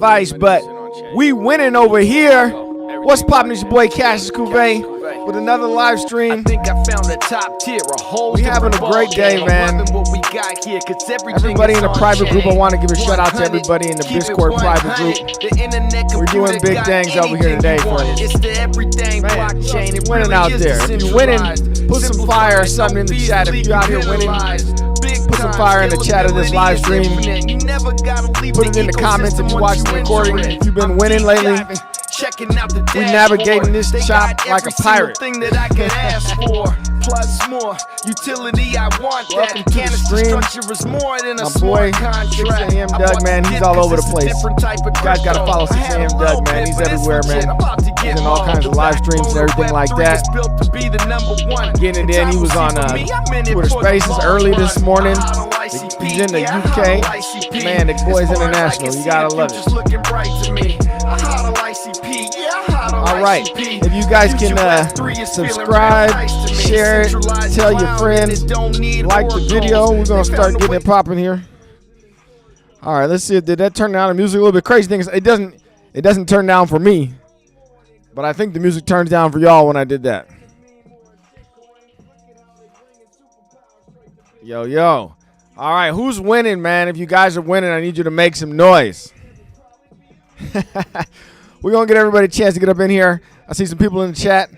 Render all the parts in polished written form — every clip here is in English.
Vice, but we winning over here. What's poppin'? It's your boy Cassius Cuvée with another live stream. We having a great day, man. Everybody in the private group, I want to give a shout out to everybody in the Discord private group. We're doing big things over here today for you. Man, winning out there. If you're winning, put some fire or something in the chat. If you're out here winning, put some fire in the chat of this live stream. Put it in the comments if you watch the recording. If you've been winning lately, we navigating this chop like a pirate. Plus more utility, I want that. Welcome to the stream. My boy, 6 a.m. Doug, man, he's all over the place. You guys gotta follow 6 a.m. Doug, man. He's everywhere, man. He's in all kinds of live streams and everything like that. Getting it in. He was on Twitter Spaces early this morning. He's in the UK. Man, the boy's international. You gotta love it. All right, if you guys can subscribe, share it, tell your friends, like the video, we're gonna start getting it popping here. All right, let's see. Did that turn down the music a little bit? Crazy thing is, it doesn't turn down for me, but I think the music turns down for y'all when I did that. Yo. All right, who's winning, man? If you guys are winning, I need you to make some noise. We're going to get everybody a chance to get up in here. I see some people in the chat.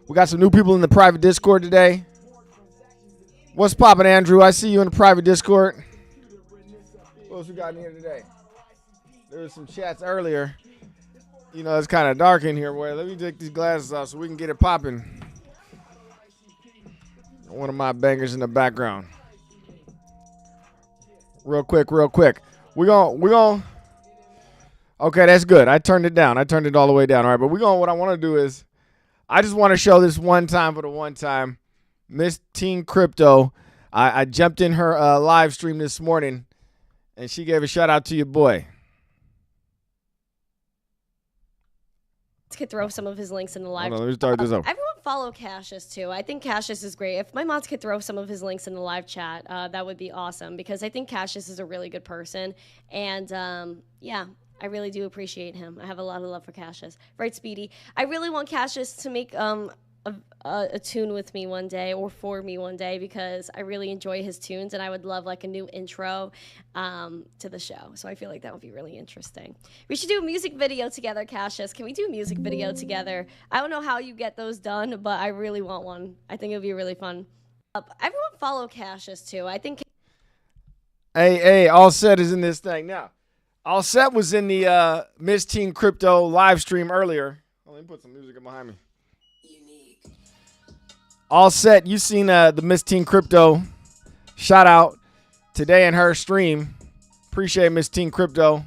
We got some new people in the private Discord today. What's poppin', Andrew? I see you in the private Discord. What else we got in here today? There was some chats earlier. You know, it's kind of dark in here. Boy, let me take these glasses off so we can get it popping. One of my bangers in the background. Real quick. We're going Okay, that's good. I turned it down. I turned it all the way down. All right, but what I want to do is I just want to show this one time for the one time. Miss Teen Crypto. I jumped in her live stream this morning, and she gave a shout out to your boy. Could throw some of his links in the live. Hold on, let me start this up. Everyone follow Cassius too. I think Cassius is great. If my mods could throw some of his links in the live chat, that would be awesome because I think Cassius is a really good person. And yeah, I really do appreciate him. I have a lot of love for Cassius. Right, Speedy? I really want Cassius to make a tune with me one day or for me one day because I really enjoy his tunes and I would love like a new intro to the show. So I feel like that would be really interesting. We should do a music video together, Cassius. Can we do a music video together? I don't know how you get those done, but I really want one. I think it would be really fun. Everyone follow Cassius too. I think. Hey, All Set is in this thing now. All Set was in the Miss Teen Crypto live stream earlier. Oh, let me put some music in behind me. All Set, you seen the Miss Teen Crypto shout out today in her stream. Appreciate Miss Teen Crypto.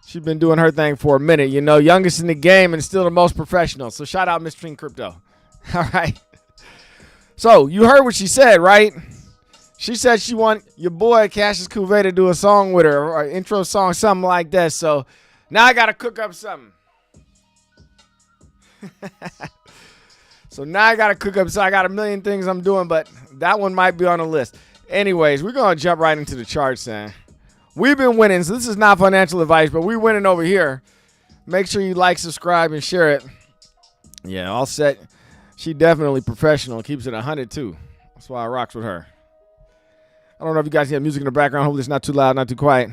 She's been doing her thing for a minute. You know, youngest in the game and still the most professional. So shout out Miss Teen Crypto. All right. So you heard what she said, right? She said she want your boy Cassius Cuvée to do a song with her or an intro song, something like that. So now I got to cook up something. So now I got to cook up. So I got a million things I'm doing, but that one might be on the list. Anyways, we're going to jump right into the charts, man. We've been winning. So this is not financial advice, but we're winning over here. Make sure you like, subscribe, and share it. Yeah, All Set. She definitely professional. Keeps it 100 too. That's why I rocks with her. I don't know if you guys hear music in the background. Hopefully it's not too loud, not too quiet.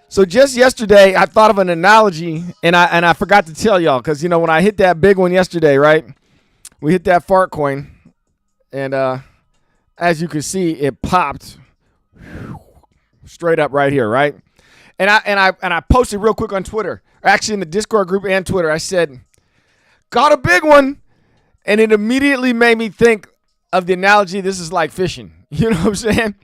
So just yesterday, I thought of an analogy, and I forgot to tell y'all because, you know, when I hit that big one yesterday, right? We hit that Fartcoin, and as you can see, it popped straight up right here, right? And I posted real quick on Twitter, actually in the Discord group and Twitter. I said, "Got a big one," and it immediately made me think of the analogy. This is like fishing. You know what I'm saying?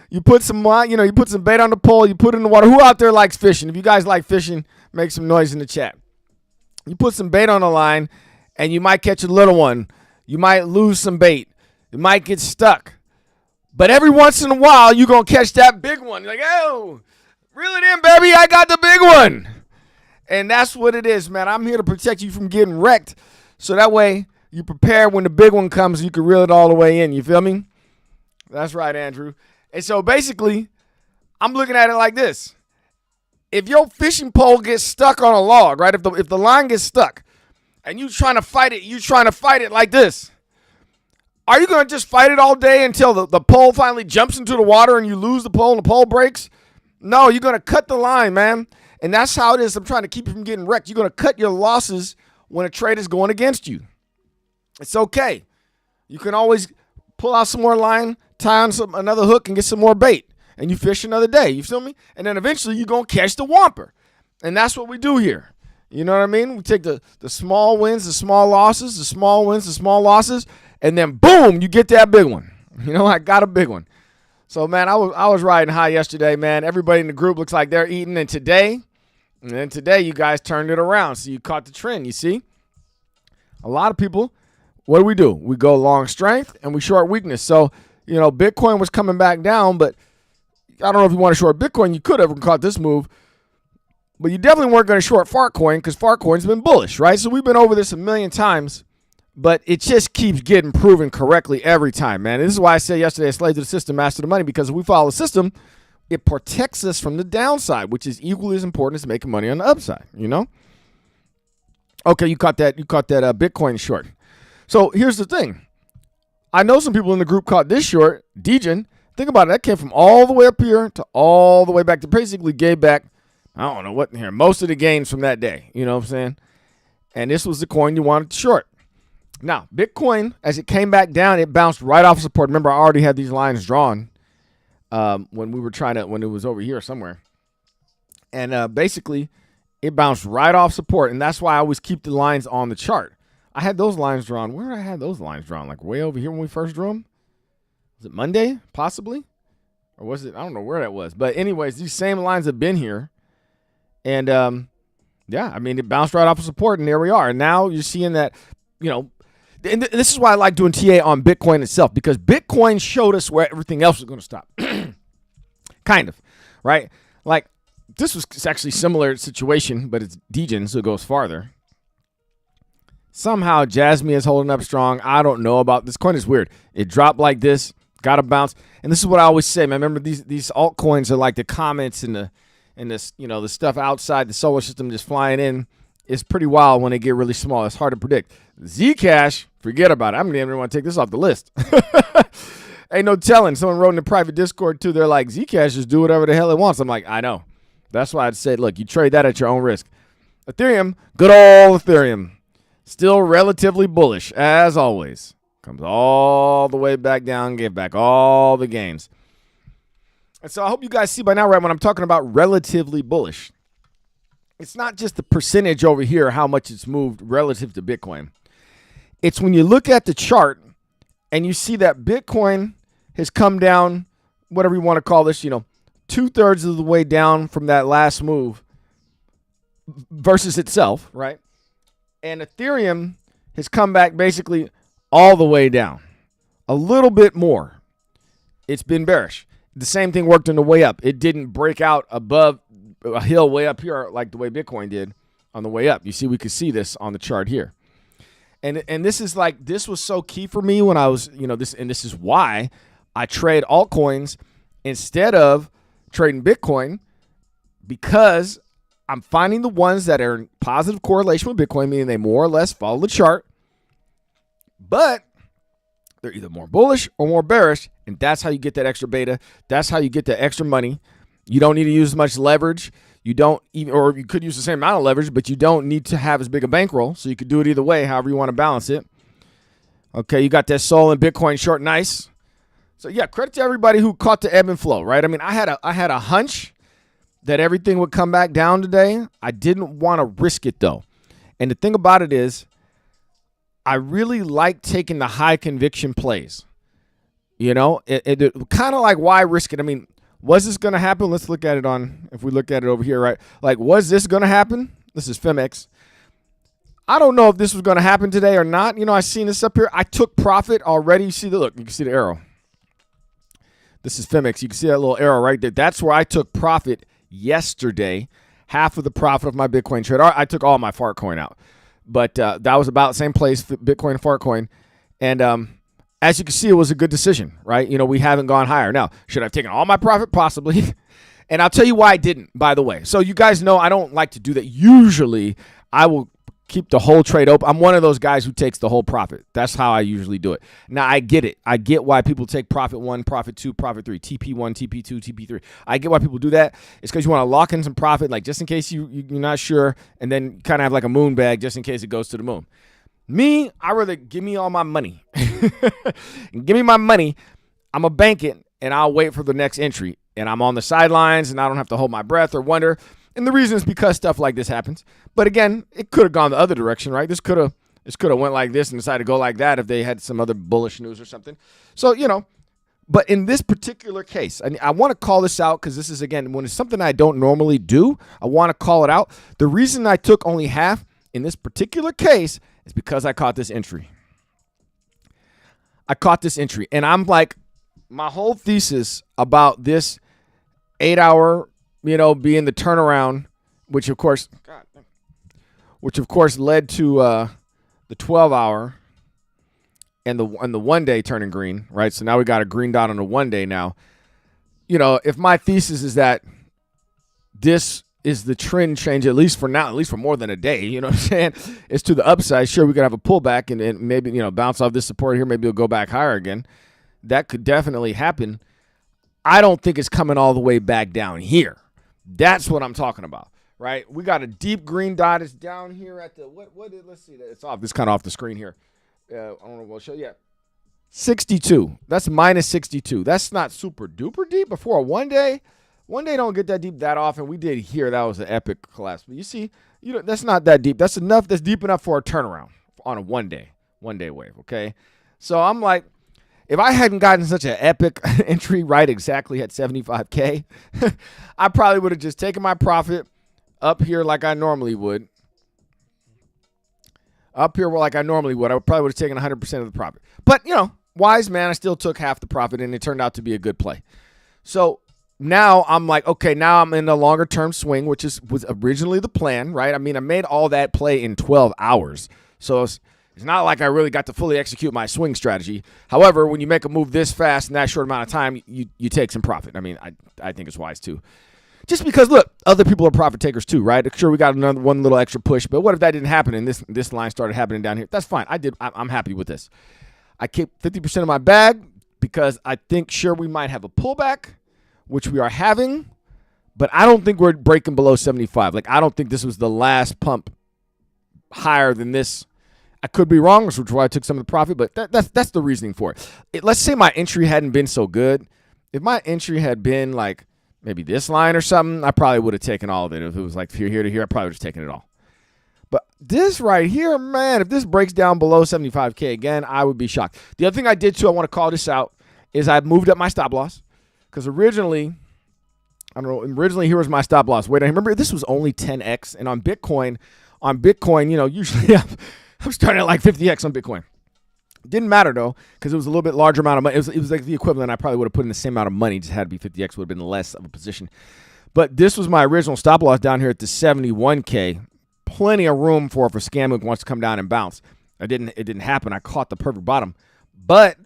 You put some bait on the pole. You put it in the water. Who out there likes fishing? If you guys like fishing, make some noise in the chat. You put some bait on the line. And you might catch a little one. You might lose some bait. It might get stuck. But every once in a while, you're going to catch that big one. You're like, oh, reel it in, baby. I got the big one. And that's what it is, man. I'm here to protect you from getting wrecked. So that way, you prepare when the big one comes, you can reel it all the way in. You feel me? That's right, Andrew. And so basically, I'm looking at it like this. if your fishing pole gets stuck on a log, right? If the line gets stuck and you trying to fight it like this, are you going to just fight it all day until the pole finally jumps into the water and you lose the pole and the pole breaks? No, you're going to cut the line, man. And that's how it is. I'm trying to keep you from getting wrecked. You're going to cut your losses when a trade is going against you. It's okay. You can always pull out some more line, tie on another hook, and get some more bait. And you fish another day. You feel me? And then eventually you're going to catch the whomper. And that's what we do here. You know what I mean? We take the small wins, the small losses, the small wins, the small losses, and then boom, you get that big one. You know, I got a big one. So, man, I was riding high yesterday, man. Everybody in the group looks like they're eating. And then today you guys turned it around. So you caught the trend, you see? A lot of people, what do? We go long strength and we short weakness. So, you know, Bitcoin was coming back down, but I don't know if you want to short Bitcoin. You could have caught this move. But you definitely weren't going to short Fartcoin because Fartcoin's been bullish, right? So we've been over this a million times, but it just keeps getting proven correctly every time, man. And this is why I said yesterday, slave to the system, master the money, because if we follow the system, it protects us from the downside, which is equally as important as making money on the upside, you know? Okay, you caught that Bitcoin short. So here's the thing. I know some people in the group caught this short, Degen. Think about it. That came from all the way up here to all the way back to basically gave back, I don't know what in here, most of the gains from that day. You know what I'm saying? And this was the coin you wanted to short. Now, Bitcoin, as it came back down, it bounced right off support. Remember, I already had these lines drawn when it was over here somewhere. And basically, it bounced right off support. And that's why I always keep the lines on the chart. I had those lines drawn. Where did I have those lines drawn? Like way over here when we first drew them? Was it Monday, possibly? Or was it? I don't know where that was. But anyways, these same lines have been here. And, yeah, I mean, it bounced right off of support, and there we are. And now you're seeing that, you know, and this is why I like doing TA on Bitcoin itself, because Bitcoin showed us where everything else was going to stop. Kind of, right? Like, this was actually a similar situation, but it's Degen, so it goes farther. Somehow, Jasmine is holding up strong. I don't know about this coin. Is weird. It dropped like this, got a bounce. And this is what I always say, man. Remember, these altcoins are like the comets and this, you know, the stuff outside the solar system just flying in. It's pretty wild when they get really small. It's hard to predict. Zcash, forget about it. I'm going to even want to take this off the list. Ain't no telling. Someone wrote in the private Discord, too. They're like, Zcash just do whatever the hell it wants. I'm like, I know. That's why I'd say, look, you trade that at your own risk. Ethereum, good old Ethereum. Still relatively bullish, as always. Comes all the way back down, gave back all the gains. And so I hope you guys see by now, right, when I'm talking about relatively bullish. It's not just the percentage over here, how much it's moved relative to Bitcoin. It's when you look at the chart and you see that Bitcoin has come down, whatever you want to call this, you know, 2/3 of the way down from that last move versus itself, right? And Ethereum has come back basically all the way down. A little bit more. It's been bearish. The same thing worked on the way up. It didn't break out above a hill way up here like the way Bitcoin did on the way up. You see, we could see this on the chart here. And this is like, this was so key for me when I was, you know, this is why I trade altcoins instead of trading Bitcoin, because I'm finding the ones that are in positive correlation with Bitcoin, meaning they more or less follow the chart, but they're either more bullish or more bearish, and that's how you get that extra beta. That's how you get the extra money. You don't need to use as much leverage. You don't even, or you could use the same amount of leverage, but you don't need to have as big a bankroll, so you could do it either way, however you want to balance it. Okay, you got that Sol and Bitcoin short, nice. So yeah, credit to everybody who caught the ebb and flow, right? I mean, I had a hunch that everything would come back down today. I didn't want to risk it though. And the thing about it is, I really like taking the high conviction plays. You know, it kind of like, why risk it? I mean, was this going to happen? Let's look at it if we look at it over here, right? Like, was this going to happen? This is Phemex. I don't know if this was going to happen today or not. You know, I seen this up here. I took profit already. You see you can see the arrow. This is Phemex. You can see that little arrow right there. That's where I took profit yesterday. Half of the profit of my Bitcoin trade. I took all my Fartcoin out. But that was about the same place, Bitcoin and Fartcoin. And as you can see, it was a good decision, right? You know, we haven't gone higher. Now, should I have taken all my profit? Possibly. And I'll tell you why I didn't, by the way. So you guys know I don't like to do that. Usually I will keep the whole trade open. I'm one of those guys who takes the whole profit. That's how I usually do it. Now, I get it. I get why people take profit 1, profit 2, profit 3, TP1, TP2, TP3. I get why people do that. It's because you want to lock in some profit, like just in case you're not sure, and then kind of have like a moon bag just in case it goes to the moon. Me, I rather give me all my money. Give me my money. I'm going to bank it, and I'll wait for the next entry. And I'm on the sidelines, and I don't have to hold my breath or wonder. And the reason is because stuff like this happens. But again, it could have gone the other direction, right? This could have went like this and decided to go like that if they had some other bullish news or something. So, but in this particular case, I want to call this out because this is, again, when it's something I don't normally do, I want to call it out. The reason I took only half in this particular case is because I caught this entry. And I'm like, my whole thesis about this 8-hour, being the turnaround, which of course led to the 12-hour and the 1 day turning green, right? So now we got a green dot on the 1 day now. If my thesis is that this is the trend change, at least for now, at least for more than a day, you know what I'm saying? It's to the upside. Sure, we could have a pullback and maybe, bounce off this support here. Maybe it'll go back higher again. That could definitely happen. I don't think it's coming all the way back down here. That's what I'm talking about, right? We got a deep green dot. It's down here at the, let's see. It's off. It's kind of off the screen here. I don't know what we'll show you. 62. That's minus 62. That's not super duper deep before a 1 day. 1 day don't get that deep that often. We did here. That was an epic collapse. But you see, that's not that deep. That's enough. That's deep enough for a turnaround on a 1 day wave, okay? So I'm like, if I hadn't gotten such an epic entry right exactly at 75K, I probably would have just taken my profit up here like I normally would. I probably would have taken 100% of the profit. But, wise man, I still took half the profit, and it turned out to be a good play. So now I'm like, okay, now I'm in a longer-term swing, which was originally the plan, right? I mean, I made all that play in 12 hours. So it's not like I really got to fully execute my swing strategy. However, when you make a move this fast in that short amount of time, you take some profit. I mean, I think it's wise too. Just because, look, other people are profit takers too, right? Sure, we got one little extra push, but what if that didn't happen and this line started happening down here? That's fine. I'm happy with this. I keep 50% of my bag because I think, sure, we might have a pullback, which we are having, but I don't think we're breaking below 75. Like, I don't think this was the last pump higher than this. I could be wrong, which is why I took some of the profit, but that's the reasoning for it. Let's say my entry hadn't been so good. If my entry had been like maybe this line or something, I probably would have taken all of it. If it was like here to here, I probably would have taken it all. But this right here, man, if this breaks down below 75K again, I would be shocked. The other thing I did too, I want to call this out, is I moved up my stop loss because originally here was my stop loss. Wait, I remember this was only 10x, and on Bitcoin, usually I'm starting at like 50x on Bitcoin. Didn't matter though, because it was a little bit larger amount of money. It was like the equivalent I probably would have put in the same amount of money. Just had to be 50x, would have been less of a position. But this was my original stop loss down here at the 71K. Plenty of room for if a scam wants to come down and bounce. It didn't happen. I caught the perfect bottom. But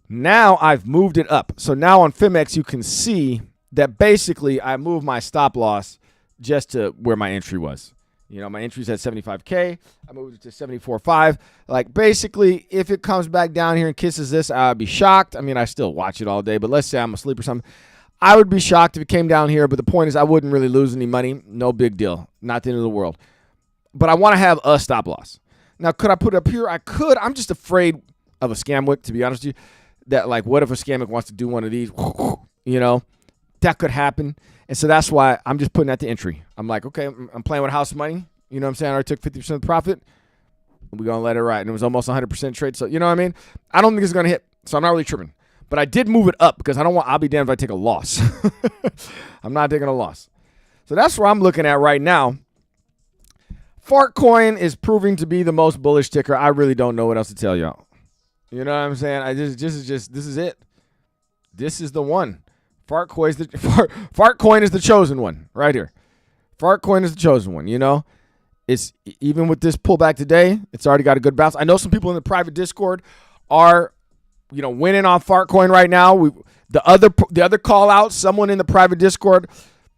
now I've moved it up. So now on Phemex, you can see that basically I moved my stop loss just to where my entry was. My entry's at 75K. I moved it to 74.5. Like, basically, if it comes back down here and kisses this, I'd be shocked. I mean, I still watch it all day, but let's say I'm asleep or something. I would be shocked if it came down here, but the point is I wouldn't really lose any money. No big deal. Not the end of the world. But I want to have a stop loss. Now, could I put it up here? I could. I'm just afraid of a scam wick, to be honest with you. That, like, what if a scam wick wants to do one of these? That could happen. And so that's why I'm just putting that to entry. I'm like, okay, I'm playing with house money. You know what I'm saying? I already took 50% of the profit. We're going to let it ride. And it was almost 100% trade. So, you know what I mean? I don't think it's going to hit. So I'm not really tripping. But I did move it up because I'll be damned if I take a loss. I'm not taking a loss. So that's where I'm looking at right now. Fartcoin is proving to be the most bullish ticker. I really don't know what else to tell y'all. You know what I'm saying? This is it. This is the one. Fartcoin is the chosen one right here. Fartcoin is the chosen one, It's even with this pullback today, it's already got a good bounce. I know some people in the private Discord are winning on Fartcoin right now. The other call out, someone in the private Discord,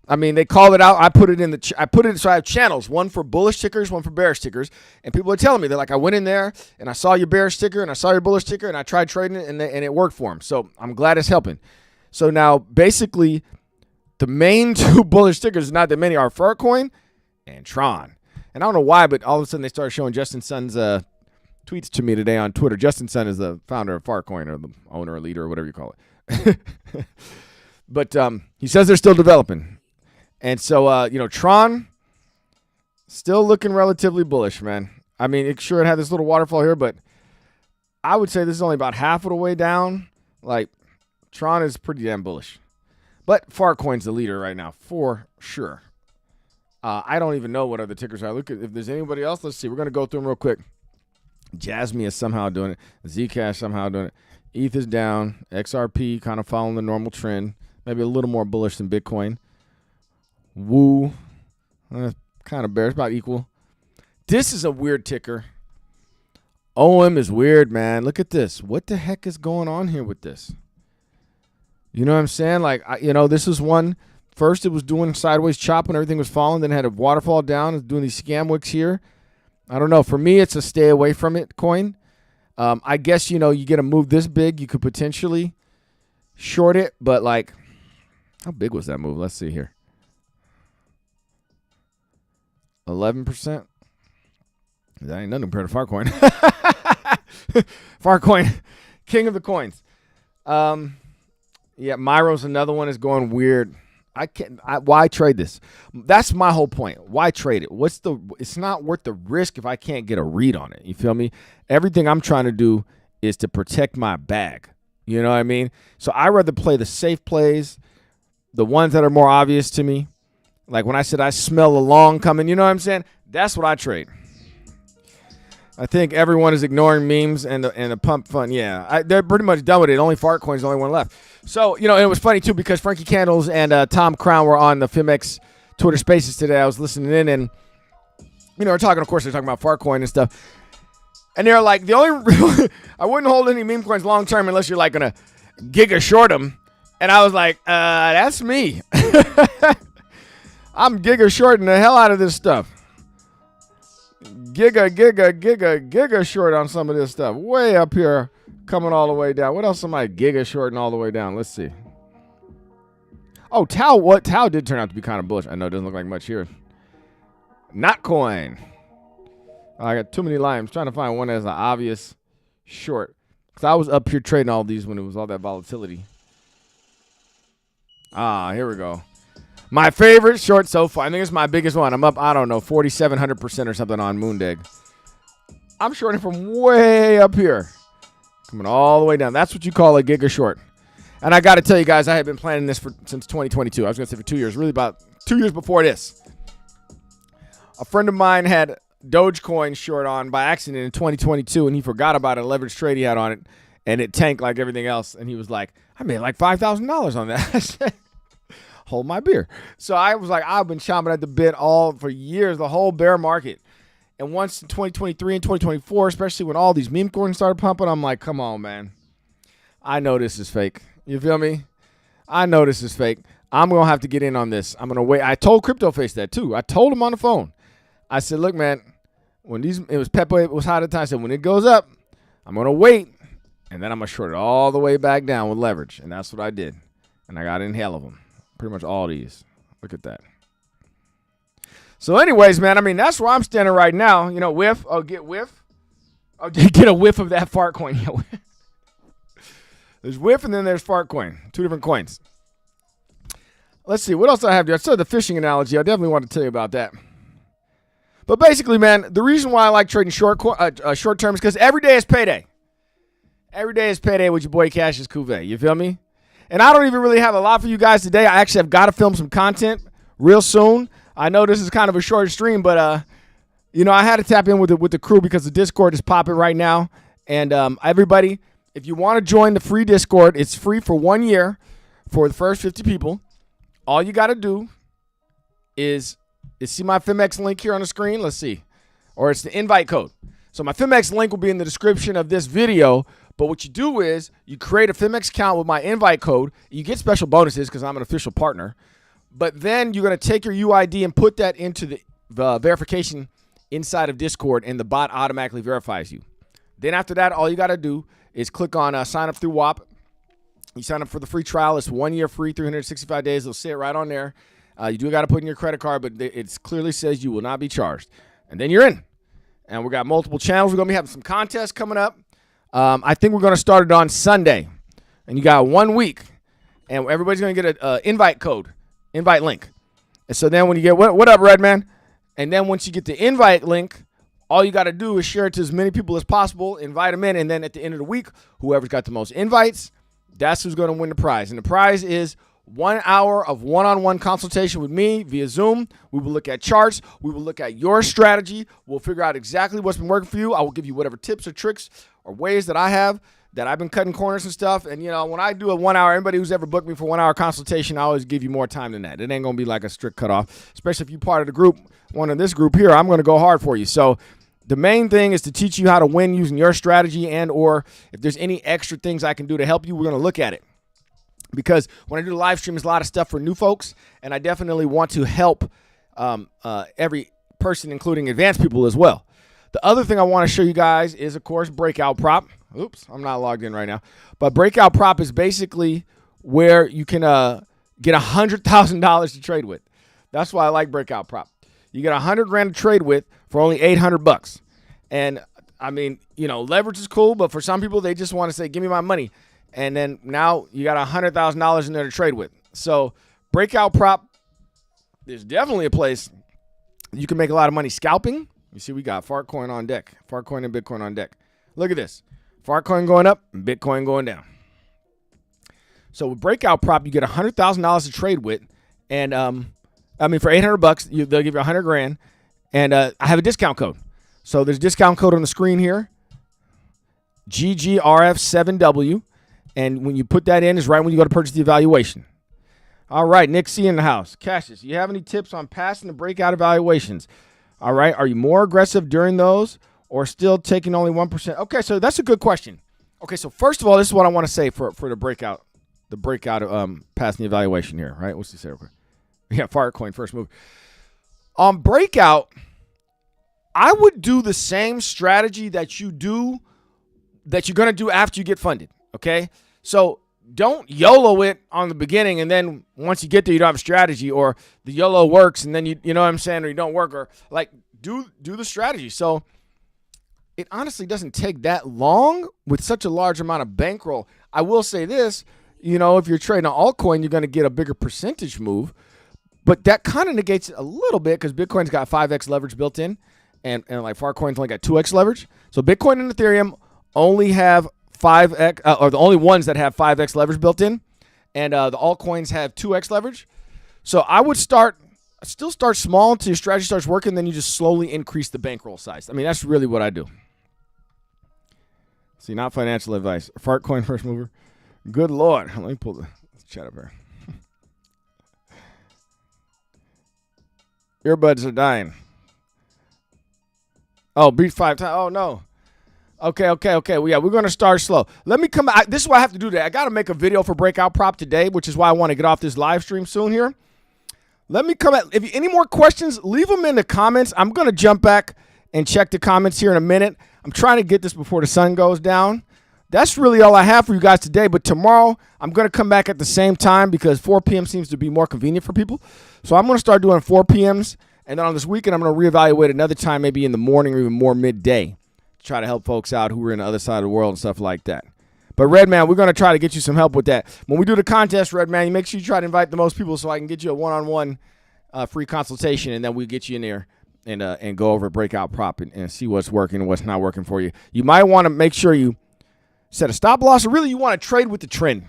I mean, they call it out. I put it so I have channels, one for bullish tickers, one for bearish tickers, and people are telling me, they're like, I went in there and I saw your bearish ticker and I saw your bullish ticker and I tried trading it and it worked for them. So I'm glad it's helping. So now basically the main two bullish tickers, not that many, are Fartcoin and Tron. And I don't know why, but all of a sudden they started showing Justin Sun's tweets to me today on Twitter. Justin Sun is the founder of Fartcoin, or the owner or leader or whatever you call it. But he says they're still developing. And so, Tron still looking relatively bullish, man. I mean, it had this little waterfall here, but I would say this is only about half of the way down. Like, Tron is pretty damn bullish. But Fartcoin's the leader right now, for sure. I don't even know what other tickers are. Look, if there's anybody else, let's see. We're going to go through them real quick. Jasmy is somehow doing it. Zcash somehow doing it. ETH is down. XRP kind of following the normal trend. Maybe a little more bullish than Bitcoin. Woo, kind of bearish, about equal. This is a weird ticker. OM is weird, man. Look at this. What the heck is going on here with this? You know what I'm saying? Like, this is one. First, it was doing sideways chop when everything was falling. Then it had a waterfall down. It's doing these scam wicks here. I don't know. For me, it's a stay away from it coin. I guess, you get a move this big, you could potentially short it. But, like, how big was that move? Let's see here. 11%. That ain't nothing compared to Fartcoin. Fartcoin, king of the coins. Yeah, Myro's another one is going weird. Why trade this? That's my whole point. Why trade it? It's not worth the risk if I can't get a read on it. You feel me? Everything I'm trying to do is to protect my bag. You know what I mean? So I rather play the safe plays, the ones that are more obvious to me. Like when I said I smell a long coming, you know what I'm saying? That's what I trade. I think everyone is ignoring memes and the pump fund. Yeah, they're pretty much done with it. Only Fartcoin's the only one left. So, and it was funny, too, because Frankie Candles and Tom Crown were on the Phemex Twitter Spaces today. I was listening in, and, we're talking, of course, they're talking about Fartcoin and stuff. And they're like, I wouldn't hold any meme coins long term unless you're, like, going to giga short them. And I was like, that's me. I'm giga shorting the hell out of this stuff. Giga short on some of this stuff. Way up here, coming all the way down. What else am I giga shorting all the way down? Let's see. Oh, Tau did turn out to be kind of bullish. I know it doesn't look like much here. Not coin. I got too many lines. Trying to find one that's an obvious short. Because I was up here trading all these when it was all that volatility. Here we go. My favorite short so far. I think it's my biggest one. I'm up, 4,700% or something on Moondag. I'm shorting from way up here. Coming all the way down. That's what you call a giga short. And I got to tell you guys, I have been planning this since 2022. I was going to say for 2 years. Really about 2 years before this. A friend of mine had Dogecoin short on by accident in 2022, and he forgot about a leveraged trade he had on it, and it tanked like everything else. And he was like, I made like $5,000 on that. I said, hold my beer. So I was like, I've been chomping at the bit for years, the whole bear market. And once in 2023 and 2024, especially when all these meme coins started pumping, I'm like, come on, man. I know this is fake. You feel me? I know this is fake. I'm going to have to get in on this. I'm going to wait. I told CryptoFace that too. I told him on the phone. I said, look, man, it was Pepe, it was hot at the time. I said, when it goes up, I'm going to wait. And then I'm going to short it all the way back down with leverage. And that's what I did. And I got in hell of them. Pretty much all these. Look at that. So anyways, man, that's where I'm standing right now. Whiff. Oh, get whiff. Oh, get a whiff of that Fartcoin. There's whiff and then there's Fartcoin. Two different coins. Let's see. What else do I have here? I said the fishing analogy. I definitely want to tell you about that. But basically, man, the reason why I like trading short term is because every day is payday. Every day is payday with your boy Cassius Cuvée. You feel me? And I don't even really have a lot for you guys today. I actually have got to film some content real soon. I know this is kind of a short stream, but I had to tap in with the crew because the Discord is popping right now. And everybody, if you want to join the free Discord, it's free for 1 year for the first 50 people. All you got to do is see my Phemex link here on the screen. Let's see. Or it's the invite code. So my Phemex link will be in the description of this video, But what you do is you create a Phemex account with my invite code. You get special bonuses because I'm an official partner. But then you're going to take your UID and put that into the verification inside of Discord, and the bot automatically verifies you. Then after that, all you got to do is click on sign up through WAP. You sign up for the free trial. It's 1 year free, 365 days. It'll say it right on there. You do got to put in your credit card, but it clearly says you will not be charged. And then you're in. And we got multiple channels. We're going to be having some contests coming up. I think we're going to start it on Sunday. And you got 1 week. And everybody's going to get an invite code, invite link. And so then when you get, what up, Redman? And then once you get the invite link, all you got to do is share it to as many people as possible, invite them in, and then at the end of the week, whoever's got the most invites, that's who's going to win the prize. And the prize is 1 hour of one-on-one consultation with me via Zoom. We will look at charts. We will look at your strategy. We'll figure out exactly what's been working for you. I will give you whatever tips or tricks or ways that I have that I've been cutting corners and stuff. And, when I do a 1 hour, anybody who's ever booked me for 1 hour consultation, I always give you more time than that. It ain't going to be like a strict cutoff, especially if you're part of the group. One in this group here, I'm going to go hard for you. So the main thing is to teach you how to win using your strategy, and or if there's any extra things I can do to help you, we're going to look at it. Because when I do the live stream, there's a lot of stuff for new folks, and I definitely want to help every person, including advanced people as well. The other thing I want to show you guys is, of course, Breakout Prop. Oops, I'm not logged in right now. But Breakout Prop is basically where you can get $100,000 to trade with. That's why I like Breakout Prop. You get $100,000 to trade with for only $800. And I mean, leverage is cool, but for some people, they just want to say, give me my money. And then now you got $100,000 in there to trade with. So Breakout Prop, there's definitely a place you can make a lot of money scalping. You see, we got Fartcoin on deck. Fartcoin and Bitcoin on deck. Look at this. Fartcoin going up and Bitcoin going down. So with Breakout Prop, you get $100,000 to trade with. And for $800, they'll give you $100,000. And I have a discount code. So there's a discount code on the screen here. GGRF7W. And when you put that in, is right when you go to purchase the evaluation. All right, Nick C in the house. Cassius, you have any tips on passing the breakout evaluations? All right, are you more aggressive during those or still taking only 1%? Okay, so that's a good question. Okay, so first of all, this is what I want to say for the breakout passing the evaluation here, right? What's he say real quick? Yeah, Fartcoin, first move. On breakout, I would do the same strategy that you're going to do after you get funded, okay? So don't YOLO it on the beginning, and then once you get there, you don't have a strategy, or the YOLO works, and then you know what I'm saying, or you don't work, or like do the strategy. So it honestly doesn't take that long with such a large amount of bankroll. I will say this, if you're trading an altcoin, you're going to get a bigger percentage move, but that kind of negates it a little bit because Bitcoin's got 5x leverage built in, and like Fartcoin's only got 2x leverage. So Bitcoin and Ethereum only have 5x, or the only ones that have 5x leverage built in, and the altcoins have 2x leverage. So I would still start small until your strategy starts working, then you just slowly increase the bankroll size. I mean, that's really what I do. See, not financial advice. Fartcoin first mover. Good Lord. Let me pull the chat up here. Earbuds are dying. Oh, beat 5 times. Oh, no. Okay. Well, yeah, we're going to start slow. Let me come back. This is why I have to do that. I got to make a video for Breakout Prop today, which is why I want to get off this live stream soon here. Let me come back. If you any more questions, leave them in the comments. I'm going to jump back and check the comments here in a minute. I'm trying to get this before the sun goes down. That's really all I have for you guys today. But tomorrow, I'm going to come back at the same time because 4 p.m. seems to be more convenient for people. So I'm going to start doing 4 p.m.s. And then on this weekend, I'm going to reevaluate another time, maybe in the morning or even more midday, to try to help folks out who are in the other side of the world and stuff like that. But Redman, we're going to try to get you some help with that. When we do the contest, Redman, you make sure you try to invite the most people so I can get you a one-on-one free consultation, and then we get you in there and go over Breakout Prop and see what's working and what's not working for you. You might want to make sure you set a stop loss, or really you want to trade with the trend.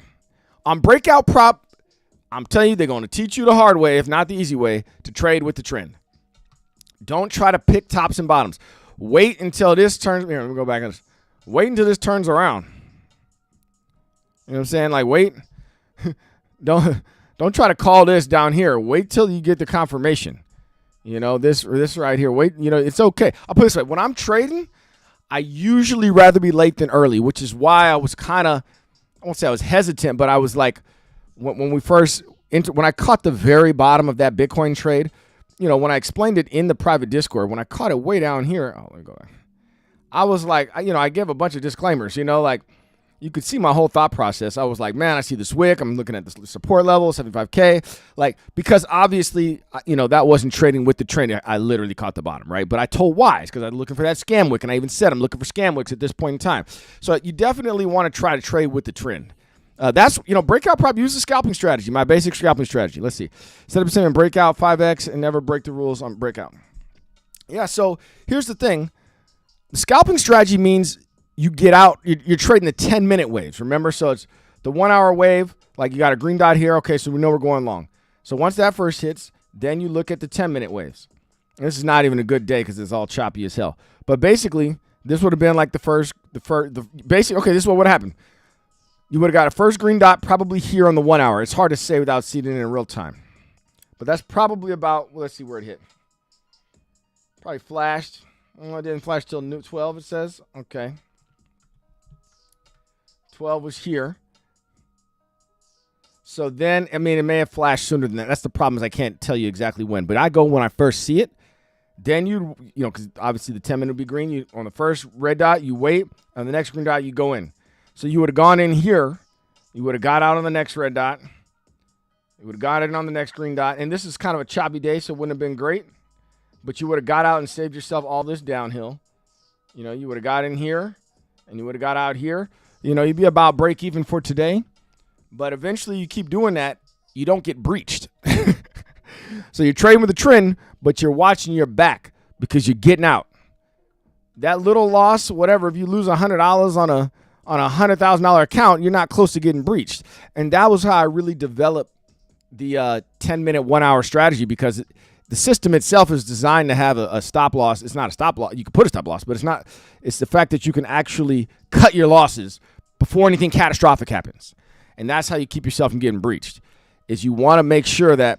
On Breakout Prop, I'm telling you, they're going to teach you the hard way, if not the easy way, to trade with the trend. Don't try to pick tops and bottoms. Wait until this turns. Here, let me go back on this. Wait until this turns around. You know what I'm saying? Like, wait. Don't try to call this down here. Wait till you get the confirmation. This right here. Wait. It's okay. I'll put it this way. When I'm trading, I usually rather be late than early, which is why I was kind of, I won't say I was hesitant, but I was like, when I caught the very bottom of that Bitcoin trade, when I explained it in the private Discord, when I caught it way down here, let me go back. I was like, I gave a bunch of disclaimers, like you could see my whole thought process. I was like, man, I see this wick. I'm looking at the support level, 75K. Like, because obviously, that wasn't trading with the trend. I literally caught the bottom, right? But I told why. It's because I'm looking for that scam wick. And I even said I'm looking for scam wicks at this point in time. So you definitely want to try to trade with the trend. That's, Breakout Prop uses scalping strategy, my basic scalping strategy. Let's see. Set up in Breakout, 5X, and never break the rules on Breakout. Yeah, so here's the thing. The scalping strategy means you get out, you're trading the 10-minute waves, remember? So it's the 1 hour wave, like you got a green dot here. Okay, so we know we're going long. So once that first hits, then you look at the 10-minute waves. And this is not even a good day because it's all choppy as hell. But basically, this would have been like this is what would happen. You would have got a first green dot probably here on the 1 hour. It's hard to say without seeing it in real time. But that's probably about, let's see where it hit. Probably flashed. Oh, it didn't flash till 12, it says. Okay. 12 was here. So then, it may have flashed sooner than that. That's the problem, is I can't tell you exactly when. But I go when I first see it. Then because obviously the 10-minute would be green. On the first red dot, you wait. On the next green dot, you go in. So you would have gone in here. You would have got out on the next red dot. You would have got in on the next green dot. And this is kind of a choppy day, so it wouldn't have been great. But you would have got out and saved yourself all this downhill. You would have got in here, and you would have got out here. You'd be about break even for today. But eventually you keep doing that, you don't get breached. So you're trading with the trend, but you're watching your back because you're getting out. That little loss, whatever, if you lose $100 on a $100,000 account, you're not close to getting breached. And that was how I really developed the 10-minute, 1 hour strategy, because the system itself is designed to have a stop loss. It's not a stop loss. You can put a stop loss, but it's not. It's the fact that you can actually cut your losses before anything catastrophic happens. And that's how you keep yourself from getting breached, is you want to make sure that,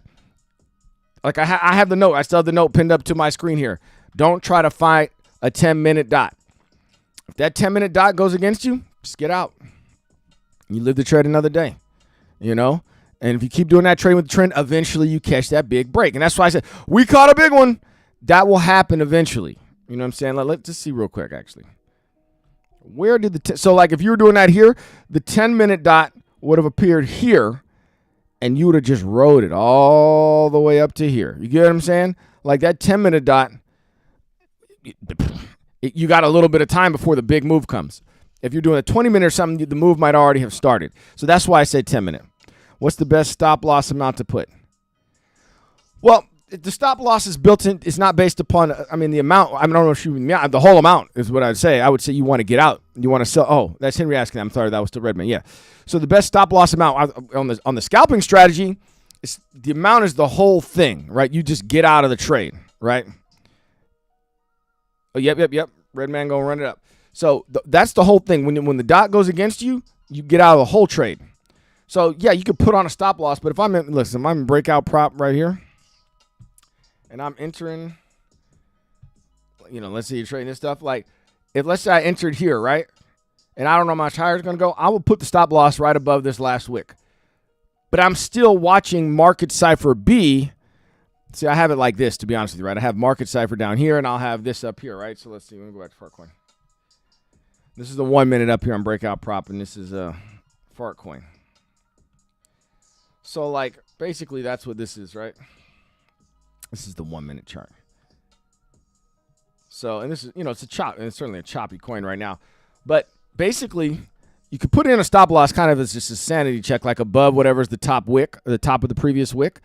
like I have the note. I still have the note pinned up to my screen here. Don't try to find a 10-minute dot. If that 10-minute dot goes against you, just get out. You live to trade another day, And if you keep doing that trading with the trend, eventually you catch that big break. And that's why I said, we caught a big one. That will happen eventually. You know what I'm saying? Let's just see real quick, actually. Where did so like if you were doing that here, the 10-minute dot would have appeared here, and you would have just rode it all the way up to here. You get what I'm saying? Like that 10-minute dot, you got a little bit of time before the big move comes. If you're doing a 20-minute or something, the move might already have started. So that's why I say 10-minute. What's the best stop loss amount to put? Well, the stop loss is built in. It's not based upon, the amount. I don't know if the whole amount is what I would say. I would say you want to get out. You want to sell. Oh, that's Henry asking. I'm sorry, that was still Redman. Yeah. So the best stop loss amount on the scalping strategy, the amount is the whole thing, right? You just get out of the trade, right? Oh, yep. Redman gonna run it up. So that's the whole thing. When the dot goes against you, you get out of the whole trade. So yeah, you could put on a stop loss, but if I'm in breakout prop right here, and I'm entering, let's say you're trading this stuff. Like, if let's say I entered here, right, and I don't know how much higher it's going to go, I will put the stop loss right above this last wick. But I'm still watching Market Cipher B. See, I have it like this, to be honest with you, right? I have Market Cipher down here, and I'll have this up here, right? So let's see. Let me go back to Fartcoin. This is the 1 minute up here on breakout prop, and this is Fartcoin. So, like, basically that's what this is, right? This is the 1 minute chart. So, and this is, it's certainly a choppy coin right now. But basically, you could put in a stop loss kind of as just a sanity check, like above whatever's the top wick, or the top of the previous wick.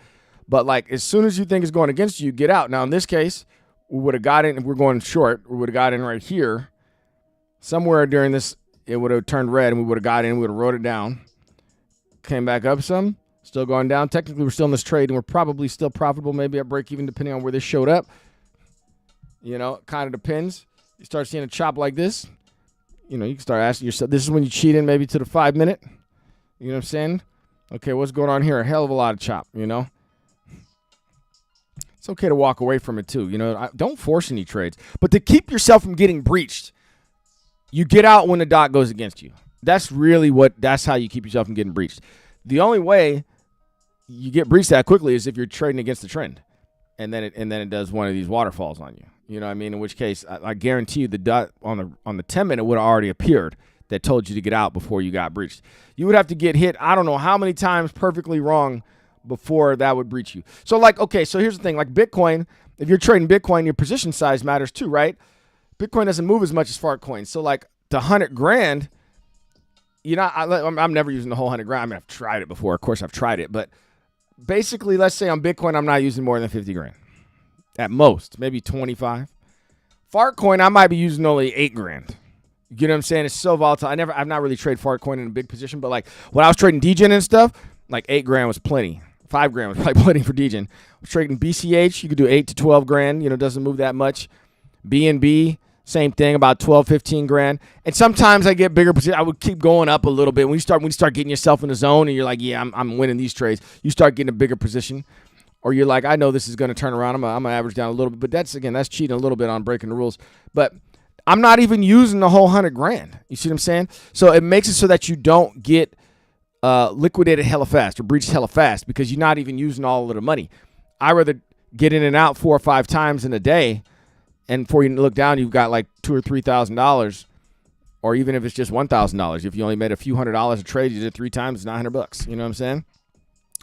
But, like, as soon as you think it's going against you, get out. Now, in this case, we would have got in, if we're going short, we would have got in right here. Somewhere during this, it would have turned red, and we would have got in, we would have wrote it down. Came back up some. Still going down. Technically, we're still in this trade, and we're probably still profitable, maybe at break even, depending on where this showed up. Kind of depends. You start seeing a chop like this, you can start asking yourself, this is when you cheat in maybe to the 5 minute. You know what I'm saying? Okay, what's going on here? A hell of a lot of chop, It's okay to walk away from it, too. Don't force any trades. But to keep yourself from getting breached, you get out when the dot goes against you. That's how you keep yourself from getting breached. The only way you get breached that quickly is if you're trading against the trend, and then it does one of these waterfalls on you. You know what I mean? In which case, I guarantee you the dot on the 10-minute would have already appeared that told you to get out before you got breached. You would have to get hit I don't know how many times perfectly wrong before that would breach you. So so here's the thing. Like Bitcoin, if you're trading Bitcoin, your position size matters too, right? Bitcoin doesn't move as much as Fartcoin. So like the 100 grand, I'm never using the whole 100 grand. I mean, I've tried it before. Of course, I've tried it. But basically, let's say on Bitcoin, I'm not using more than 50 grand. At most, maybe 25. Fartcoin, I might be using only 8 grand. You know what I'm saying? It's so volatile. I've not really traded Fartcoin in a big position, but like when I was trading DGen and stuff, like 8 grand was plenty. 5 grand was probably plenty for DGen. I was trading BCH, you could do 8 to 12 grand. Doesn't move that much. BNB, same thing, about 12, 15 grand. And sometimes I get bigger positions. I would keep going up a little bit. When you start getting yourself in the zone and you're like, yeah, I'm winning these trades, you start getting a bigger position. Or you're like, I know this is going to turn around. I'm going to average down a little bit. But that's cheating a little bit on breaking the rules. But I'm not even using the whole 100 grand. You see what I'm saying? So it makes it so that you don't get liquidated hella fast or breached hella fast because you're not even using all of the money. I rather get in and out 4 or 5 times in a day, and before you look down, you've got like $2,000 or $3,000, or even if it's just $1,000. If you only made a few $100s a trade, you did 3 times, it's $900. You know what I'm saying?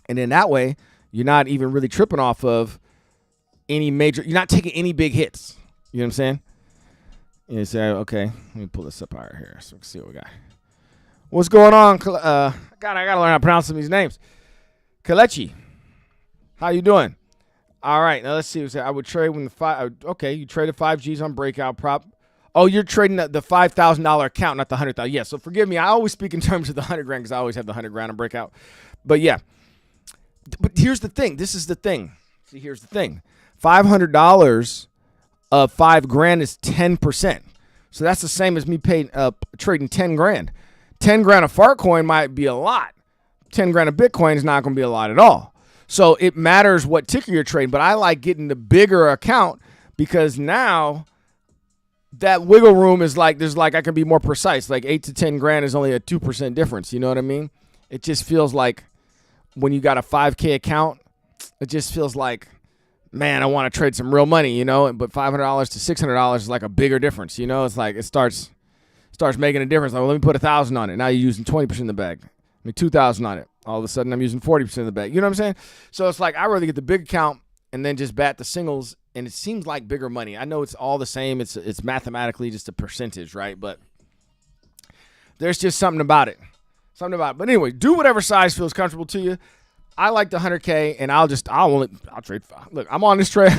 And then that way, you're not even really tripping off of any major. You're not taking any big hits. You know what I'm saying? You say, okay, let me pull this up higher here so we can see what we got. What's going on? I gotta learn how to pronounce some of these names. Kalechi, how you doing? All right, now let's see. I would trade when okay, you traded 5 Gs on Breakout Prop. Oh, you're trading the $5,000 account, not the 100,000. Yeah, so forgive me. I always speak in terms of the 100 grand because I always have the 100 grand on Breakout. But yeah. But here's the thing. This is the thing. See, here's the thing. $500 of 5 grand is 10%. So that's the same as me paying trading 10 grand. 10 grand of Fartcoin might be a lot. 10 grand of Bitcoin is not going to be a lot at all. So it matters what ticker you're trading. But I like getting the bigger account because now that wiggle room is I can be more precise. Like 8 to 10 grand is only a 2% difference. You know what I mean? It just feels like when you got a 5K account, it just feels like, man, I want to trade some real money, but $500 to $600 is like a bigger difference. It's like it starts making a difference. Like, well, let me put 1,000 on it. Now you're using 20% of the bag. I mean, 2,000 on it. All of a sudden, I'm using 40% of the bag. You know what I'm saying? So it's like I'd rather get the big account and then just bat the singles, and it seems like bigger money. I know it's all the same. It's mathematically just a percentage, right? But there's just something about it. But anyway, do whatever size feels comfortable to you. I like the 100K, and I'll trade. Look, I'm on this trade.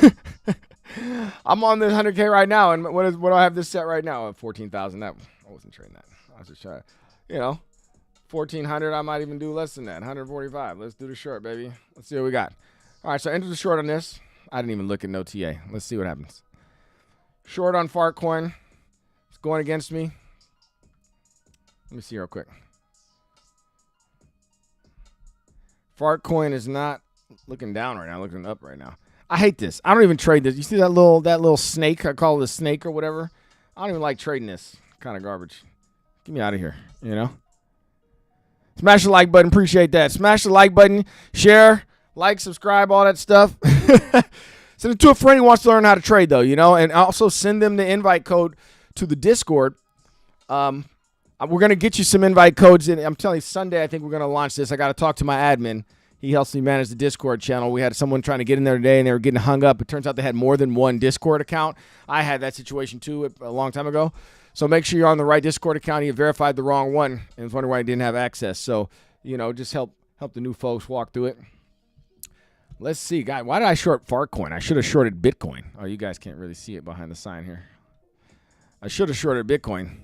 I'm on this 100K right now, and what do I have this set right now? 14,000. That I wasn't trading that. I was just trying. 1,400. I might even do less than that. 145. Let's do the short, baby. Let's see what we got. All right, so enter the short on this. I didn't even look at no TA. Let's see what happens. Short on Fartcoin. It's going against me. Let me see real quick. Fartcoin is not looking down right now, looking up right now. I hate this. I don't even trade this. You see that little snake? I call it a snake or whatever. I don't even like trading this kind of garbage. Get me out of here, Smash the like button. Appreciate that. Smash the like button. Share, like, subscribe, all that stuff. Send it to a friend who wants to learn how to trade, though, and also send them the invite code to the Discord. We're going to get you some invite codes. And I'm telling you, Sunday, I think we're going to launch this. I got to talk to my admin. He helps me manage the Discord channel. We had someone trying to get in there today, and they were getting hung up. It turns out they had more than one Discord account. I had that situation, too, a long time ago. So make sure you're on the right Discord account. You verified the wrong one and was wondering why you didn't have access. So, just help the new folks walk through it. Let's see, guy. Why did I short Fartcoin? I should have shorted Bitcoin. Oh, you guys can't really see it behind the sign here. I should have shorted Bitcoin.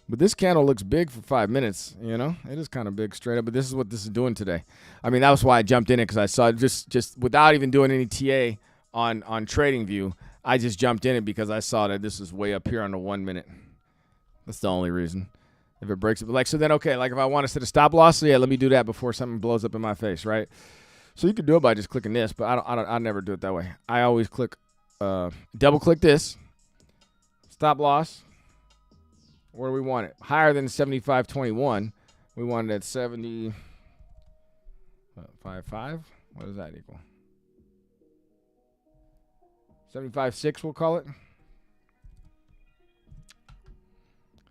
But this candle looks big for 5 minutes, It is kind of big straight up, but this is what this is doing today. I mean, that was why I jumped in it, because I saw it just without even doing any TA on TradingView. I just jumped in it because I saw that this is way up here on the 1 minute. That's the only reason. If it breaks it. But if I want to set a stop loss, so yeah, let me do that before something blows up in my face, right? So you could do it by just clicking this, but I never do it that way. I always double click this. Stop loss. Where do we want it? Higher than 75.21. We want it at 70. 5.5. What does that equal? 75.6, we'll call it.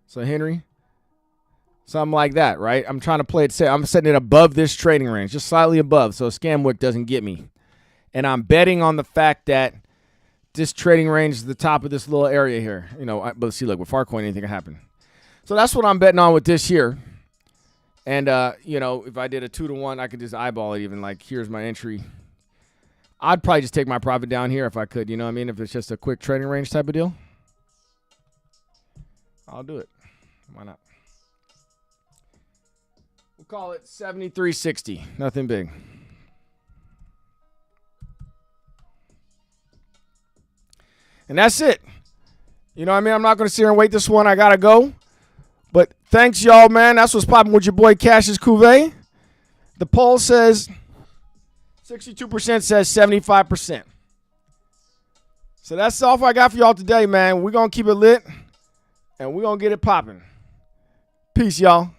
So Henry, something like that, right? I'm trying to play it safe. I'm setting it above this trading range, just slightly above, so Scamwick doesn't get me. And I'm betting on the fact that this trading range is the top of this little area here. You know, but see, look, with Fartcoin, anything can happen. So that's what I'm betting on with this here. And, you know, if I did a 2-to-1, I could just eyeball it even. Like, here's my entry. I'd probably just take my profit down here if I could. You know what I mean? If it's just a quick trading range type of deal, I'll do it. Why not? We'll call it 73.60. Nothing big. And that's it. You know what I mean? I'm not going to sit here and wait this one. I got to go. But thanks, y'all, man. That's what's popping with your boy Cassius Cuvée. The poll says 62% says 75%. So that's all I got for y'all today, man. We're going to keep it lit, and we're going to get it popping. Peace, y'all.